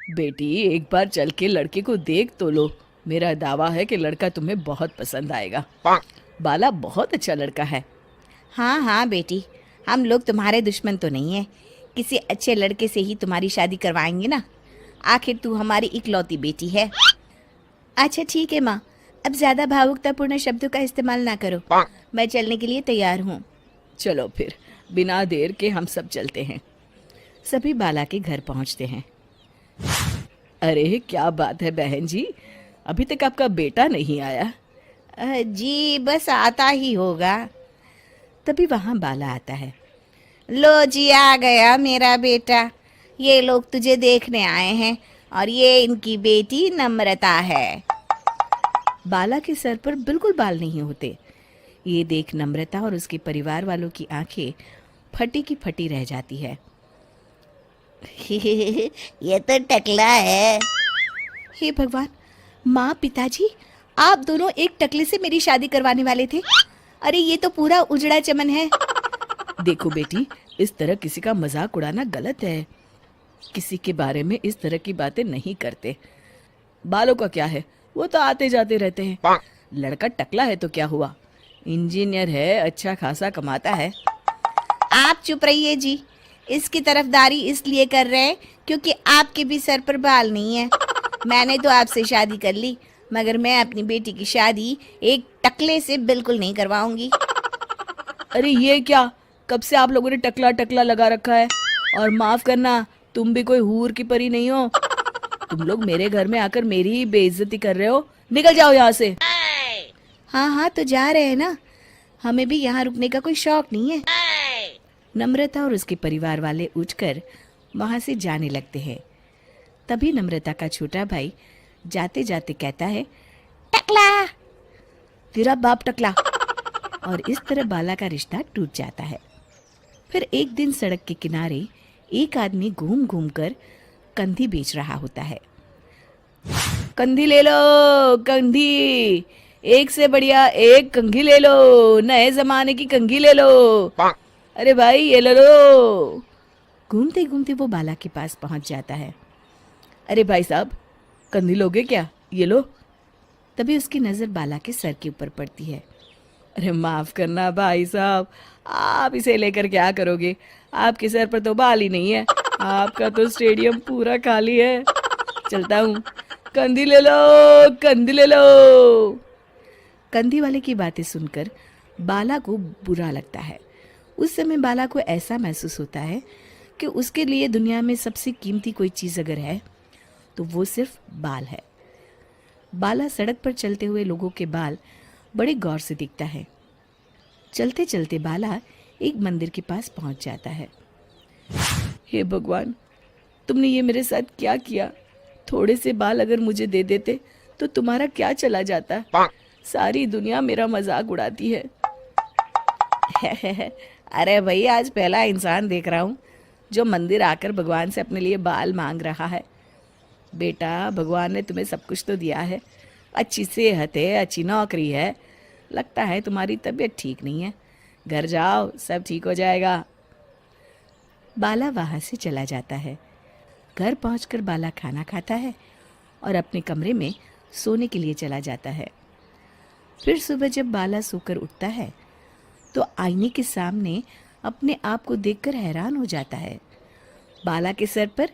बेटी एक बार चल के लड़के को देख तो लो। मेरा दावा है कि लड़का तुम्हें बहुत पसंद आएगा। बाला बहुत अच्छा लड़का है। हाँ हाँ बेटी, हम लोग तुम्हारे दुश्मन तो नहीं है। किसी अच्छे लड़के से ही तुम्हारी शादी करवाएंगे ना। आखिर तू हमारी इकलौती बेटी है। अच्छा ठीक है माँ, अब ज़्यादा भावुकतापूर्ण शब्दों का इस्तेमाल ना करो। मैं चलने के लिए तैयार हूँ। चलो फिर, बिना देर के हम सब चलते हैं। सभी बाला के घर पहुंचते हैं। अरे क्या बात है बहन जी, अभी तक आपका बेटा नहीं आया? जी बस आता ही होगा। तभी वहां बाला आता है। लो जी, आ गया मेरा बेटा। ये लोग तुझे देखने आए हैं और ये इनकी बेटी नम्रता है। बाला के सर पर बिल्कुल बाल नहीं होते। ये देख नम्रता और उसके परिवार वालों की आंखें फटी की फटी रह जाती है। ये तो टकला है। हे भगवान, माँ पिताजी, आप दोनों एक टकले से मेरी शादी करवाने वाले थे। अरे ये तो पूरा उजड़ा चमन है। देखो बेटी, इस तरह किसी का मजाक उड़ाना गलत है। किसी के बारे में इस तरह की बातें नहीं करते। बालों का क्या है, वो तो आते जाते रहते हैं। लड़का टकला है तो क्या हुआ, इंजीनियर है, अच्छा खासा कमाता है। आप चुप रहिए जी। इसकी तरफदारी इसलिए कर रहे हैं क्योंकि आपके भी सर पर बाल नहीं है। मैंने तो आपसे शादी कर ली, मगर मैं अपनी बेटी की शादी एक टकले से बिल्कुल नहीं करवाऊंगी। अरे ये क्या, कब से आप लोगों ने टकला टकला लगा रखा है? और माफ करना, तुम भी कोई हूर की परी नहीं हो। तुम लोग मेरे घर में आकर मेरी ही बेइज्जती कर रहे हो। निकल जाओ यहाँ से। हाँ हाँ तो जा रहे हैं ना, हमें भी यहाँ रुकने का कोई शौक नहीं है। नम्रता और उसके परिवार वाले उठकर वहां से जाने लगते हैं। तभी नम्रता का छोटा भाई जाते जाते कहता है, टकला। तेरा बाप टकला। और इस तरह बाला का रिश्ता टूट जाता है। फिर एक दिन सड़क के किनारे एक आदमी घूम घूम कर कंधी बेच रहा होता है। कंधी ले लो, कंधी, एक से बढ़िया एक कंघी ले लो, नए जमाने की कंघी ले लो। अरे भाई ये ले लो। घूमते घूमते वो बाला के पास पहुंच जाता है। अरे भाई साहब, कंधी लोगे क्या? ये लो। तभी उसकी नजर बाला के सर के ऊपर पड़ती है। अरे माफ करना भाई साहब, आप इसे लेकर क्या करोगे? आपके सर पर तो बाल ही नहीं है, आपका तो स्टेडियम पूरा खाली है। चलता हूँ, कंधी ले लो, कंधी ले लो। कंधी वाले की बातें सुनकर बाला को बुरा लगता है। उस समय बाला को ऐसा महसूस होता है कि उसके लिए दुनिया में सबसे कीमती कोई चीज़ अगर है तो वो सिर्फ बाल है। बाला सड़क पर चलते हुए लोगों के बाल बड़े गौर से दिखता है। चलते चलते बाला एक मंदिर के पास पहुंच जाता है। हे भगवान, तुमने ये मेरे साथ क्या किया? थोड़े से बाल अगर मुझे दे देते तो तुम्हारा क्या चला जाता? सारी दुनिया मेरा मजाक उड़ाती है। अरे भाई, आज पहला इंसान देख रहा हूँ जो मंदिर आकर भगवान से अपने लिए बाल मांग रहा है। बेटा, भगवान ने तुम्हें सब कुछ तो दिया है, अच्छी सेहत है, अच्छी नौकरी है। लगता है तुम्हारी तबीयत ठीक नहीं है। घर जाओ, सब ठीक हो जाएगा। बाला वहाँ से चला जाता है। घर पहुंचकर बाला खाना खाता है और अपने कमरे में सोने के लिए चला जाता है। फिर सुबह जब बाला सोकर उठता है तो आईने के सामने अपने आप को देखकर हैरान हो जाता है। बाला के सर पर